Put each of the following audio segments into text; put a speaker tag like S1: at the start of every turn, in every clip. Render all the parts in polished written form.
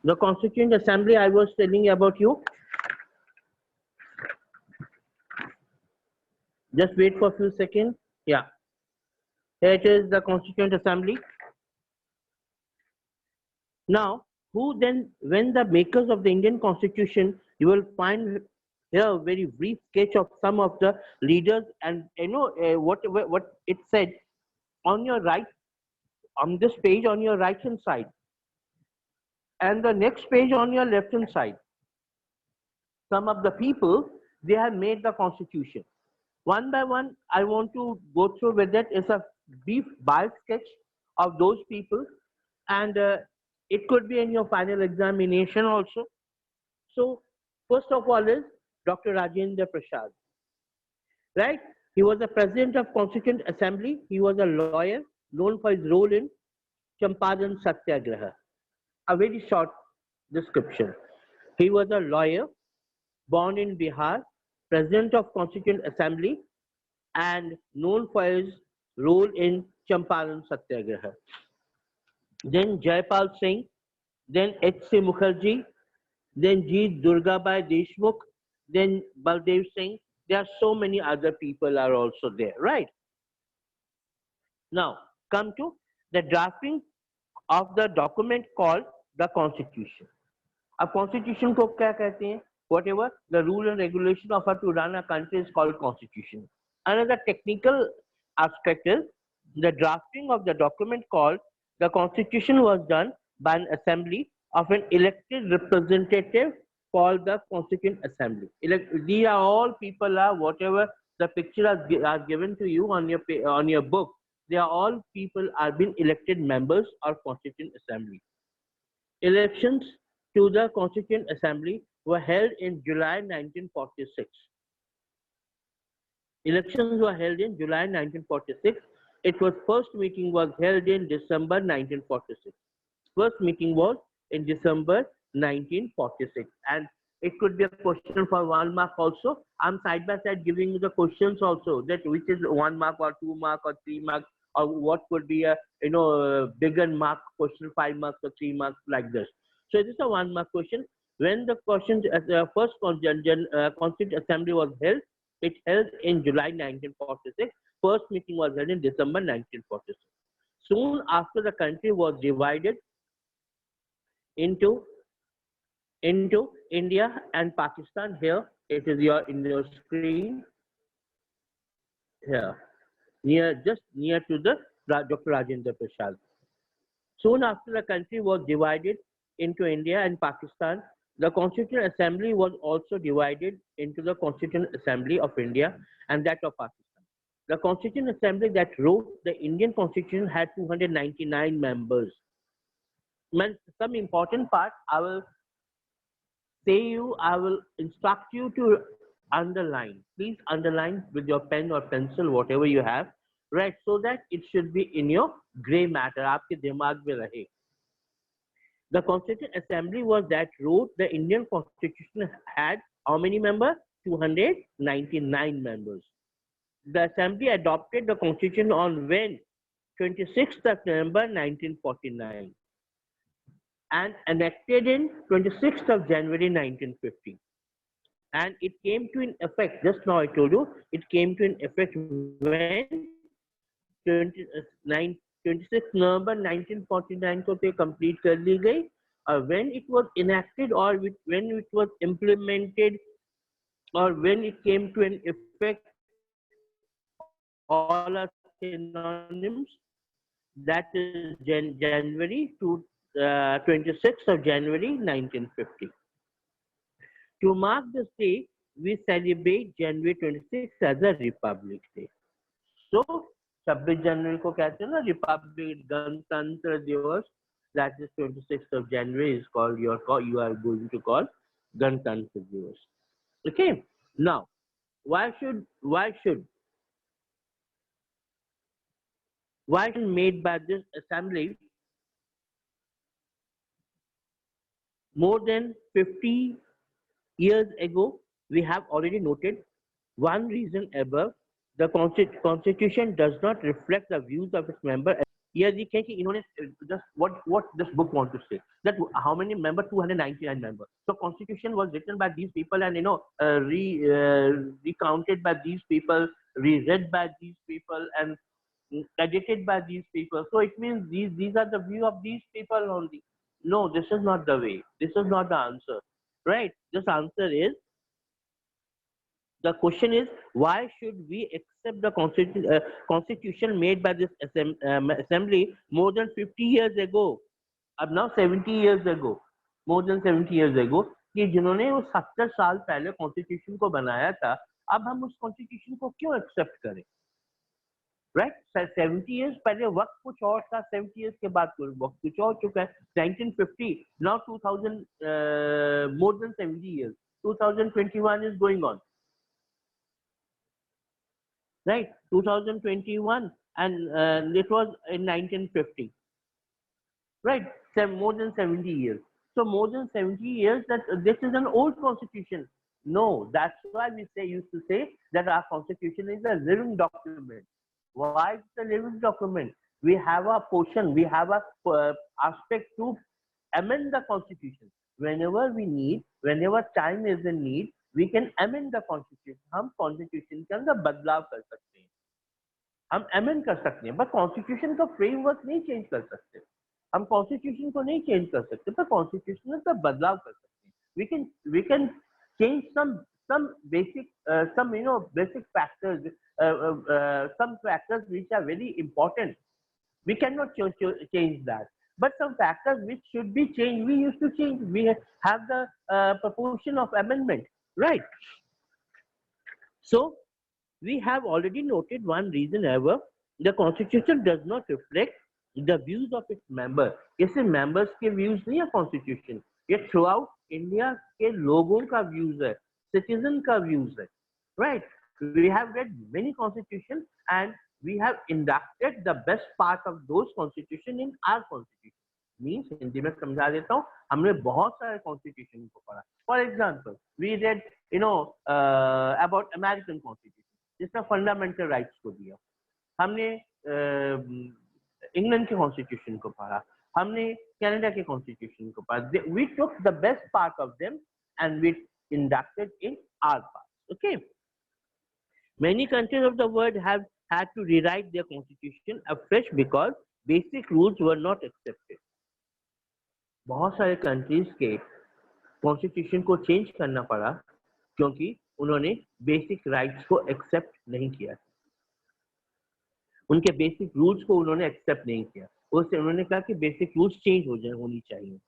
S1: The Constituent Assembly I was telling about you. Just wait for a few seconds. Yeah, here it is, the Constituent Assembly. Now, who then, when the makers of the Indian Constitution, you will find here a very brief sketch of some of the leaders, and what it said on your right, on this page on your right hand side, and the next page on your left hand side. Some of the people, they have made the Constitution. One by one, I want to go through with it. It's a brief bio sketch of those people, and it could be in your final examination also. So, first of all is Dr. Rajendra Prasad, right? He was the president of Constituent Assembly. He was a lawyer known for his role in Champaran Satyagraha. A very short description. He was a lawyer born in Bihar, president of Constituent Assembly, and known for his role in Champaran Satyagraha. Then Jaipal Singh, then H.C. Mukherjee, then G. Durgabai Deshmukh, then Baldev Singh. There are so many other people are also there, right? Now, come to the drafting of the document called the Constitution. अब Constitution को क्या कहते हैं? Whatever the rule and regulation of how to run a country is called Constitution. Another technical aspect is the drafting of the document called the Constitution was done by an assembly of an elected representative called the Constituent Assembly. These are all people are whatever the picture are given to you on your book. They are all people are being elected members of Constituent Assembly. Elections to the Constituent Assembly were held in July 1946. Elections were held in July 1946. It was first meeting was held in December 1946. First meeting was in December 1946, and it could be a question for 1 mark also. I'm side by side giving you the questions also, that which is 1 mark or 2 mark or 3 marks, or what could be a bigger mark question, 5 marks or 3 marks, like this. So this is a 1 mark question. When the question first Constituent Assembly was held, it held in July 1946. First meeting was held in December 1946. Soon after, the country was divided into India and Pakistan. Here it is in your screen. Here, just near to the Dr. Rajendra Prasad. Soon after, the country was divided into India and Pakistan. The Constituent Assembly was also divided into the Constituent Assembly of India and that of Pakistan. The Constituent Assembly that wrote the Indian Constitution had 299 members. Some important part I will instruct you to underline. Please underline with your pen or pencil, whatever you have, right? So that it should be in your gray matter. आपके दिमाग में रहे. The Constituent Assembly was that wrote the Indian Constitution had how many members? 299 members. The Assembly adopted the Constitution on when? 26th of November 1949 and enacted in 26th of January 1950. And it came to in effect, just now I told you, it came to in effect when 26 November 1949 को तो complete कर ली गई, और when it was enacted or when it was implemented or when it came to an effect, all are synonyms. That is January to 26th of January 1950. To mark this day, we celebrate January 26th as a Republic Day. So 26 जनवरी को कहते हैं ना Republic गणतंत्र दिवस. That is 26th of January is called you are going to call Ganatantra Divas. Okay. Now, why should made by this assembly more than 50 years ago? We have already noted one reason above. The Constitution does not reflect the views of its members. ये लिखे कि इन्होंने just what this book want to say, that how many member, 299 members. So constitution was written by these people, and recounted by these people, reread by these people, and edited by these people. So it means these are the view of these people only. No, this is not the way. This is not the answer, right? This answer is, the question is, why should we accept the constitution made by this assembly more than 50 years ago? अब now 70 years ago, more than 70 years ago, कि जिन्होंने वो 70 साल पहले constitution को बनाया था, अब हम उस कॉन्स्टिट्यूशन को क्यों एक्सेप्ट करें? राइट, 70 इयर्स पहले वक्त कुछ और था, 70 इयर्स के बाद वक्त कुछ और चुका है. 1950, now 2000, more than 70 years, 2021 is going on, right? 2021, and it was in 1950, right? So more than 70 years. So more than 70 years, that this is an old constitution. No, that's why we used to say that our constitution is a living document. Why is it a living document? We have a portion, we have a aspect to amend the constitution. Whenever we need, whenever time is in need, we can amend the constitution. हम constitution के अंदर बदलाव कर सकते हैं, हम amend कर सकते हैं, but constitution का framework नहीं change कर सकते. हम constitution को नहीं change कर सकते, पर constitution का बदलाव कर सकते हैं. We can change some basic basic factors, some factors which are very important. We cannot change that, but some factors which should be changed, we used to change. We have the proportion of amendment, right? So we have already noted one reason ever, the constitution does not reflect the views of its members. इससे members के views नहीं है constitution, ये throughout India के लोगों का views है, citizen का views है, right? We have read many constitutions and we have inducted the best part of those constitution in our constitution. Means Hindi में समझा देता हूँ, हमने बहुत सारे constitution को पढ़ा. For example, we read about American constitution, जिसने फंडामेंटल राइट्स को दिया. हमने इंग्लैंड के कॉन्स्टिट्यूशन को पढ़ा, हमने कनाडा के कॉन्स्टिट्यूशन को पढ़ा. We took the best part of them and we inducted in our part. Okay. Many countries of the world have had to rewrite their constitution afresh because basic rules were not accepted. बहुत सारे countries के constitution को change करना पड़ा क्योंकि उन्होंने basic rights को accept नहीं किया, उनके बेसिक रूल्स को उन्होंने एक्सेप्ट नहीं किया. उससे उन्होंने कहा कि बेसिक रूल्स चेंज होनी चाहिए.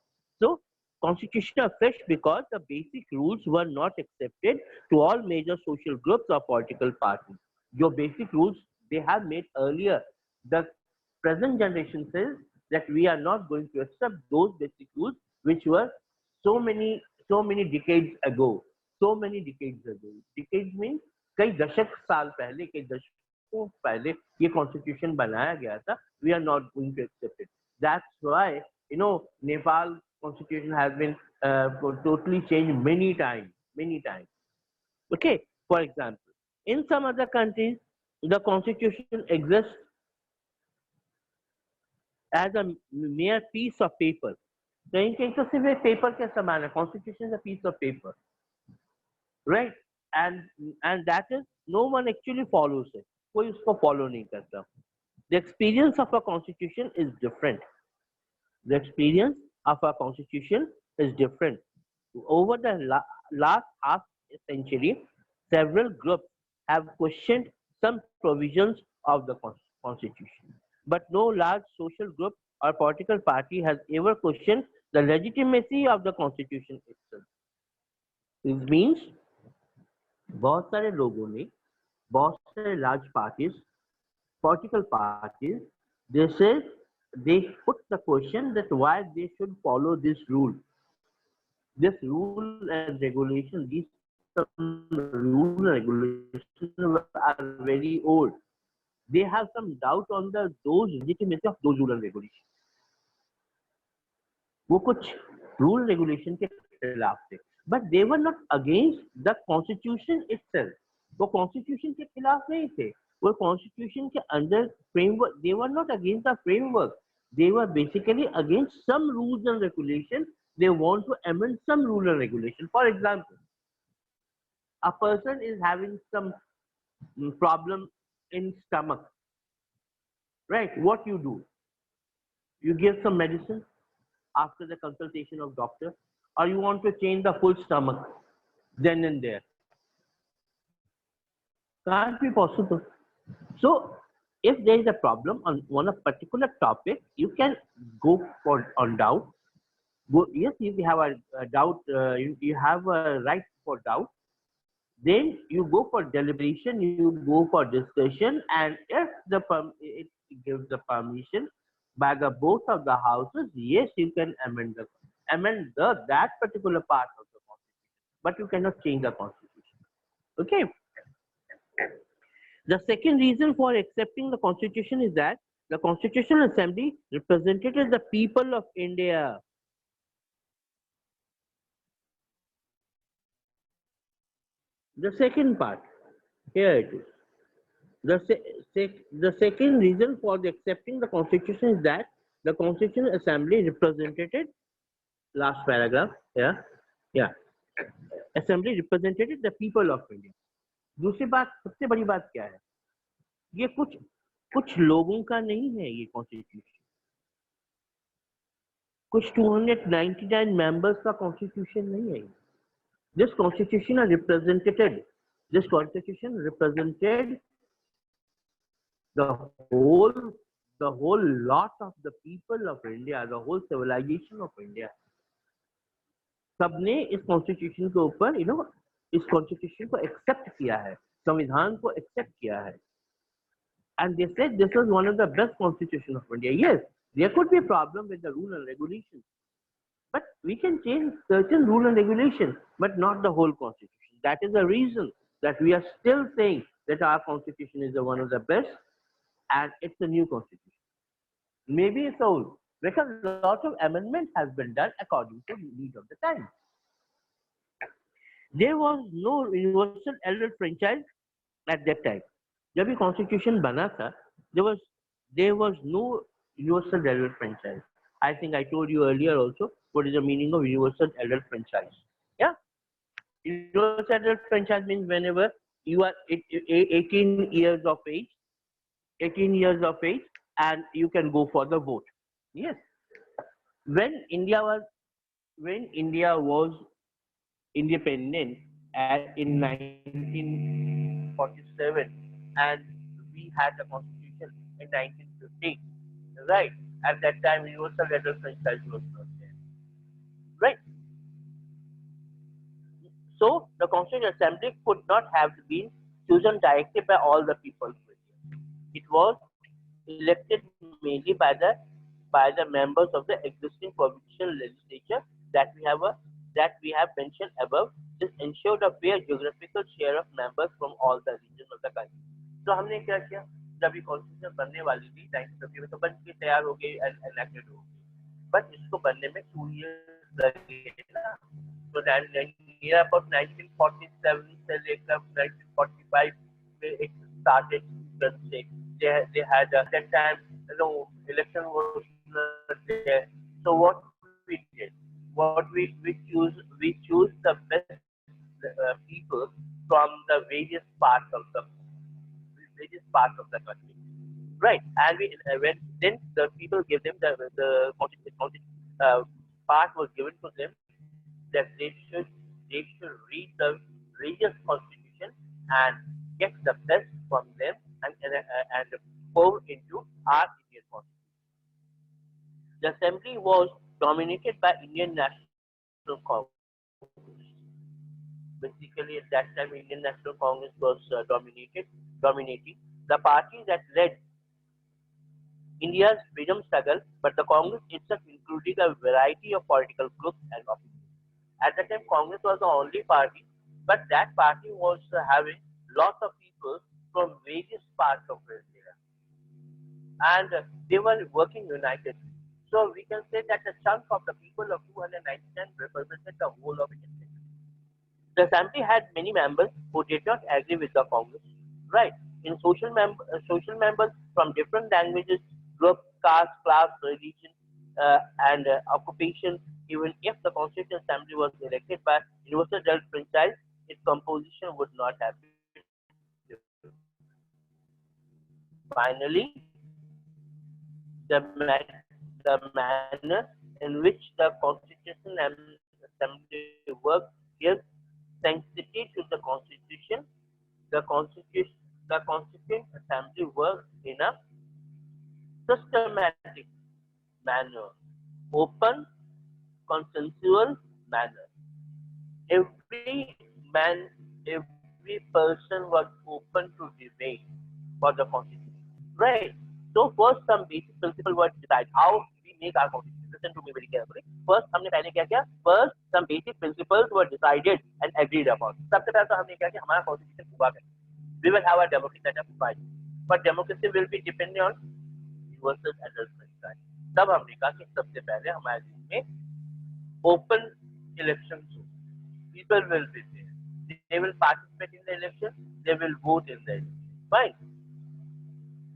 S1: So constitution afresh because the basic rules were not accepted to all major social groups or political parties. जो basic rules they have made earlier, the present generation says that we are not going to accept those basic rules which were so many decades ago. So many decades ago. Decades means कई दशक साल पहले, कई दशकों पहले ये constitution बनाया गया था. We are not going to accept it. That's why Nepal constitution has been totally changed many times. Okay, for example, in some other countries, the constitution exists as a mere piece of paper. कहीं कहीं तो सिर्फ एक paper के समान है. Constitution is a piece of paper, right? And that is no one actually follows it. कोई उसको follow नहीं करता. The experience of a constitution is different. The experience of a constitution is different. Over the last half century, several groups have questioned some provisions of the constitution, but no large social group or political party has ever questioned the legitimacy of the constitution itself. It means बहुत सारे लोगों ने, बहुत सारे large parties, political parties, they put the question that why they should follow this rule. This rule and regulation, these rule and regulations are very old. They have some doubt on those legitimacy of those rule and regulations. वो कुछ rule regulation के खिलाफ थे, but they were not against the constitution itself. वो constitution के खिलाफ नहीं थे. वो कॉन्स्टिट्यूशन के अंदर framework, they were not against the framework, they were basically against some rules and regulations. They want to amend some rule and regulation. For example, a person is having some problem in stomach, right? What you do? You give some medicine after the consultation of doctor, or you want to change the full stomach then and there. Can't be possible. So if there is a problem on a particular topic, you can go for on doubt. Go, yes, if you have a doubt, you have a right for doubt. Then you go for deliberation, you go for discussion, and if it gives the permission by the both of the houses, yes, you can amend the that particular part of the constitution, but you cannot change the constitution. Okay. The second reason for accepting the constitution is that the Constitutional Assembly represented the people of India. The second part, here it is. The second reason for the accepting the constitution is that the Constitutional Assembly represented, last paragraph, yeah, assembly represented the people of India. दूसरी बात, सबसे बड़ी बात क्या है? ये कुछ कुछ लोगों का नहीं है ये कॉन्स्टिट्यूशन, कुछ 299 मेंबर्स का कॉन्स्टिट्यूशन नहीं है. This constitution represented, this constitution represented the whole the whole lot of the people of India, the whole civilization of India. सबने इस कॉन्स्टिट्यूशन के ऊपर इस कॉन्स्टिट्यूशन को एक्सेप्ट किया है, संविधान को एक्सेप्ट किया है. And they said this was one of the best constitution of India. Yes, there could be a problem with the rule and regulations, but we can change certain rule and regulation, but not the whole constitution. That is the reason that we are still saying that our constitution is one of the best, and it's a new constitution. Maybe it's old, because a lot of amendment has been done according to the need of the time. There was no universal adult franchise at that time. जब ये constitution बना था, there was no universal adult franchise. I think I told you earlier also what is the meaning of universal adult franchise. Yeah, universal adult franchise means whenever you are 18 years of age, 18 years of age, and you can go for the vote. Yes, when India was independent in 1947, and we had the constitution in 1950, right? At that time, universal adult franchise was not there, right? So the Constitutional Assembly could not have been chosen directly by all the people. It was elected mainly by the members of the existing provincial legislature that we have mentioned above. This ensured a fair geographical share of members from all the regions of the country. तो हमने क्या किया, जब ये constitution बनने वाली थी 1950 में, तो बन के तैयार हो गई, एनेक्टेड हो गई, बट इसको बनने में 2 years लगे ना. तो about 1947 से लेकर 1945 में it started. They had at that time election was not there. So what we did, we choose the best people from the various parts of the country, right? And then the people gave them the part was given to them, that they should read the various constitution and get the best from them and pour into our Indian constitution. The assembly was dominated by Indian National Congress. Basically, at that time, Indian National Congress was dominating the party that led India's freedom struggle, but the Congress itself included a variety of political groups and opinions. At that time, Congress was the only party, but that party was having lots of people from various parts of India, and they were working united. So we can say that a chunk of the people of 299 represented the whole of India. The assembly had many members who did not agree with the Congress, right? In social members from different languages, group, caste, class, religion, and occupation. Even if the Constituent Assembly was elected by universal direct franchise, its composition would not have been different. Finally, the manner in which the Constitution Assembly works gives sanctity to the Constitution. The Constituent Assembly works in a systematic manner, open, consensual manner. Every person was open to debate for the Constitution. Right. So first some basic principle were decided how we make our constitution. Listen to me very carefully. First हमने पहले क्या किया? First some basic principles were decided and agreed upon. सबसे पहले तो हमने क्या किया? हमारा constitution हुआ क्या? We will have a democracy setup fine. But democracy will be depending on universal adult franchise. तब हमने कहा कि सबसे पहले हमारे देश में open elections हो. People will be there. They will participate in the election. They will vote in the election. Fine.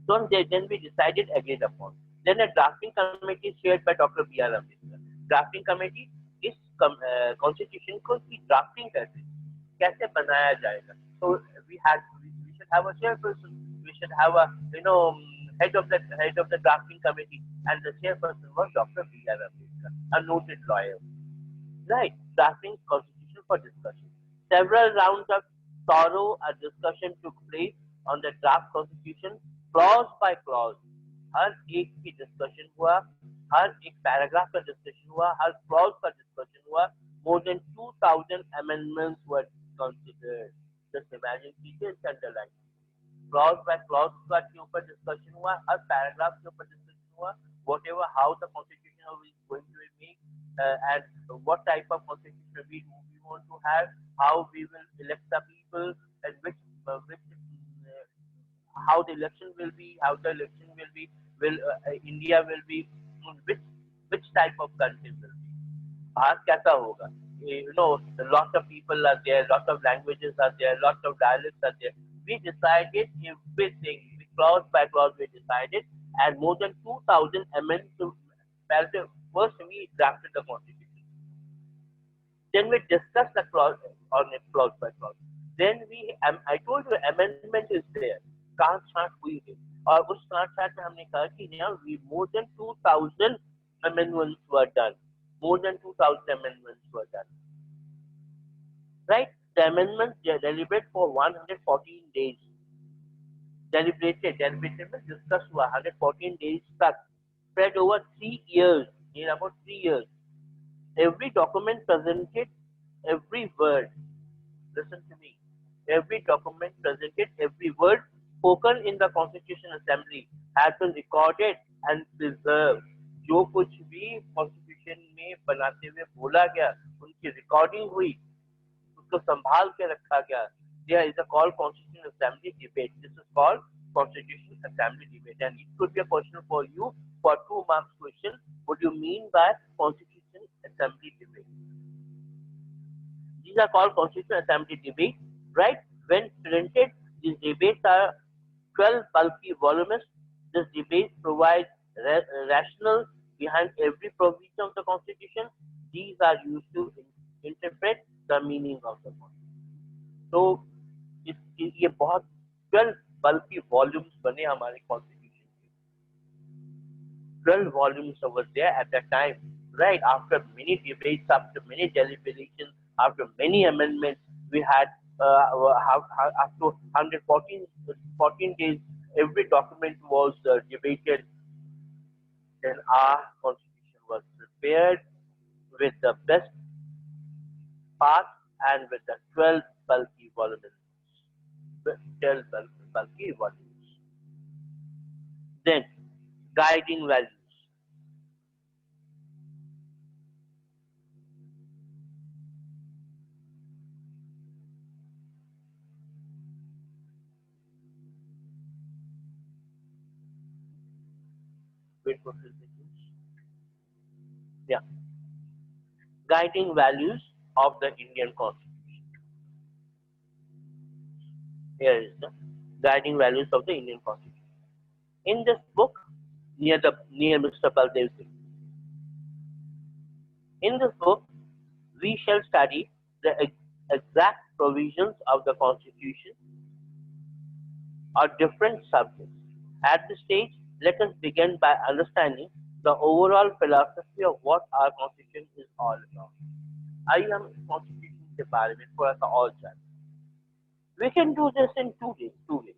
S1: So then we decided agreed upon. Then a drafting committee is chaired by Dr. B.R. Ambedkar. Drafting committee इस constitution को की drafting कैसे बनाया जाएगा. So we should have a chairperson. We should have a head of the drafting committee, and the chairperson was Dr. B.R. Ambedkar, a noted lawyer. Right, drafting constitution for discussion. Several rounds of thorough discussion took place on the draft constitution, clause by clause. हर एक की discussion हुआ, हर एक paragraph का discussion हुआ, हर clause का discussion हुआ. More than 2,000 amendments were considered. Just imagine, details underline. Clause by clause के ऊपर डिस्कशन हुआ, हर पैराग्राफ के ऊपर डिस्कशन हुआ. Whatever, how the constitution is going to be made, and what type of constitution we want to have, how we will elect the people, and how the election will be, will India will be, which type of country will be. Bharat कैसा होगा? A lot of people are there, lot of languages are there, lot of dialects are there. We decided everything, clause by clause we decided, and more than 2,000 amendments. First we drafted the constitution. Then we discussed the clause on it clause by clause. Then I told you amendment is there. काट छाट हुई है, और उस काट छाट में हमने कहा कि more than 2,000 amendments were done. More than 2,000 amendments were done. Right? The amendments deliberated for 114 days. Deliberated में discussed हुआ 114 days तक, spread over 3 years. In about 3 years. Every document presented every word. Listen to me. Every document presented every word spoken in the Constitution Assembly has been recorded and preserved. जो कुछ भी Constitution में बनाते हुए बोला गया, उनकी recording हुई, उसको संभाल के रखा गया. There is a called Constitution Assembly debate. This is called Constitution Assembly debate, and it could be a question for you for 2 marks question. What do you mean by Constitution Assembly debate? These are called Constitution Assembly debate, right? When printed, these debates are 12 bulky volumes. This debate provides rationale behind every provision of the Constitution. These are used to interpret the meaning of the Constitution. So, ये बहुत 12 bulky volumes बने हमारे Constitution के. 12 volumes over there at that time, right? After many debates, after many deliberations, after many amendments, we had up to 114 days, every document was debated. Then our constitution was prepared with the best part and with the 12 bulky volumes. 12 bulky volumes. Then, guiding values. Wait for 2 seconds. Yeah. Guiding values of the Indian Constitution. Here is the guiding values of the Indian Constitution. In this book, near Mr. Baldev Singh, in this book, we shall study the exact provisions of the Constitution or different subjects. At this stage, let us begin by understanding the overall philosophy of what our Constitution is all about. आइए हम Constitution के बारे में थोड़ा सा और जानें. We can do this in two ways.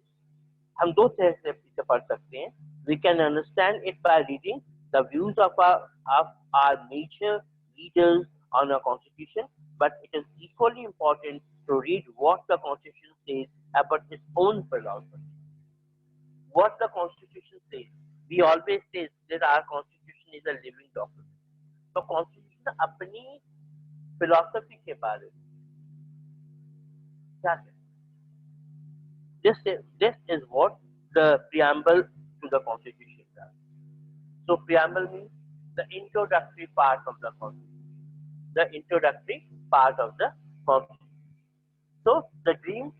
S1: हम दो तरह से इसे पढ़ सकते हैं. We can understand it by reading the views of our major leaders on our Constitution, but it is equally important to read what the Constitution says about its own philosophy. What the Constitution says. We always say that our Constitution is a living document. So Constitution अपनी philosophy के बारे में क्या कहता है? This is what the preamble to the Constitution does. So preamble means the introductory part of the Constitution. The introductory part of the Constitution. So the dream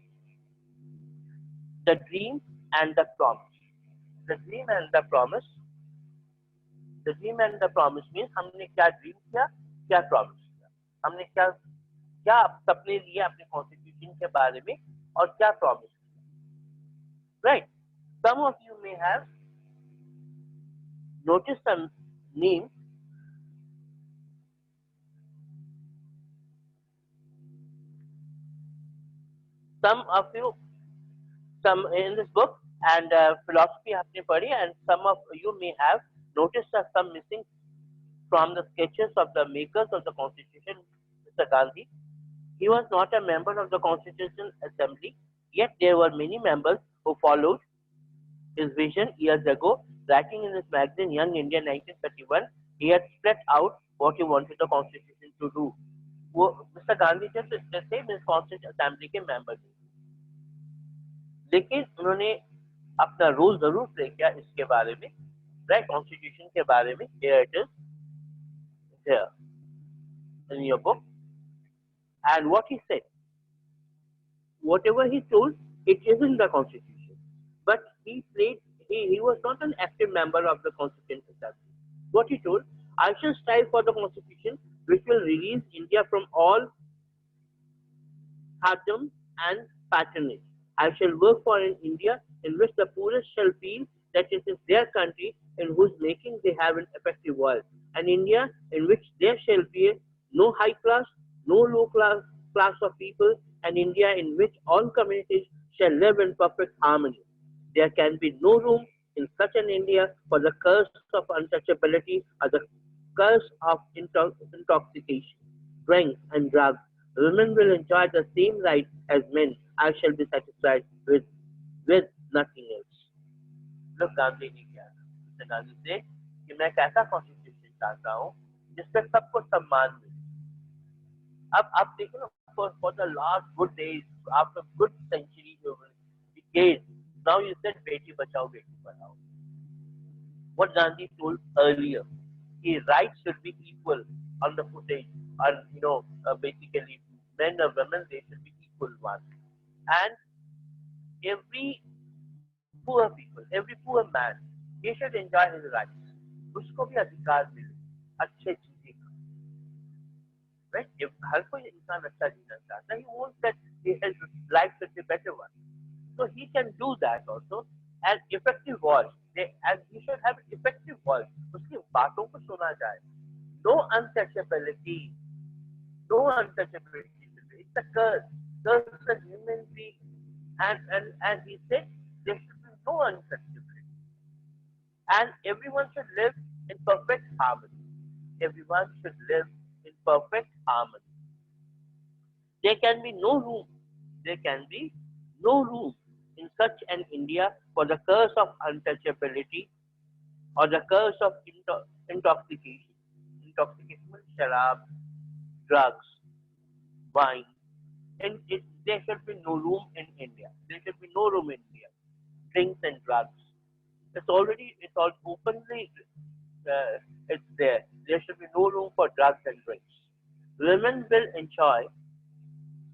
S1: and the promise. The dream and the promise. The dream and the promise means हमने क्या dream किया, क्या promise किया. हमने क्या सपने लिए अपने Constitution के बारे में और क्या promise किया. Right? Some of you may have noticed some names. Some in this book and philosophy आपने पढ़ी, and some of you may have noticed some missing from the sketches of the makers of the Constitution, Mr. Gandhi. He was not a member of the Constitution Assembly, yet there were many members who followed his vision years ago. Writing in his magazine Young India 1931, he had spread out what he wanted the Constitution to do. Mr. Gandhi जैसे इस Constitution Assembly के member थे, लेकिन उन्होंने अपना role जरूर play किया इसके बारे में, राइट, कॉन्स्टिट्यूशन के बारे में. Here it is, here in your book, and what he said, whatever he told, it isn't the Constitution, but he was not an active member of the Constitution Assembly. What he told, I shall strive for the Constitution which will release India from all thaddom and patronage. I shall work for an India in which the poorest shall feel that it is their country in whose making they have an effective voice. An India in which there shall be no high class, no low class of people, an India in which all communities shall live in perfect harmony. There can be no room in such an India for the curse of untouchability or the curse of intoxication, drink and drugs. Women will enjoy the same rights as men. I shall be satisfied with nothing else. Look, Gandhi ने क्या कहा? गांधी से कि मैं कैसा constitution चाहता हूँ जिससे सबको सम्मान मिले. अब आप देखो ना, for the last good days, after good centuries, decades, now you said Beti Bachao Beti Padhao. What Gandhi told earlier, his rights should be equal on the footage, and basically men and women, they should be equal ones. And every poor people, every poor man, he should enjoy his rights. उसको भी अधिकार मिले अच्छे जीने का. Right? If हर कोई इंसान अच्छा जीना चाहता है, he wants that his life should be better one. So he can do that also. And effective voice, and he should have effective voice. उसकी बातों को सुना जाए. No untouchability. No untouchability. It's a curse. Curse is a human being. And he said there should be no untouchability. And everyone should live in perfect harmony. Everyone should live in perfect harmony. There can be no room. There can be no room in such an India for the curse of untouchability or the curse of intoxication. Intoxication means sharab, drugs, wine. And there should be no room in India. There should be no room in India. Drinks and drugs. It's all openly, it's there. There should be no room for drugs and drinks. Women will enjoy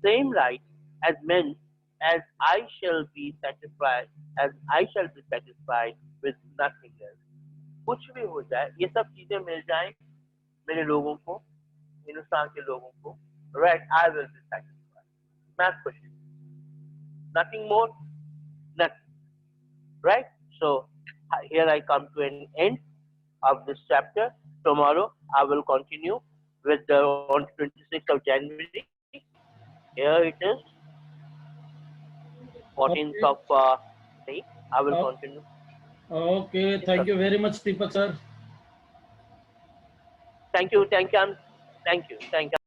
S1: same rights as men as I shall be satisfied, as I shall be satisfied with nothing else. कुछ भी हो जाए, ये सब चीजें मिल जाएं मेरे लोगों को, हिंदुस्तान के लोगों को, right? I will be satisfied. मैं खुश हूँ. Nothing more, nothing. Right? So here I come to an end of this chapter. Tomorrow I will continue with the on 26th of January. Here it is, 14th
S2: Okay.
S1: of May. I will
S2: Uh,
S1: continue.
S2: okay. Thank you very much, Deepak sir.
S1: Thank you, thank you, thank you, thank you.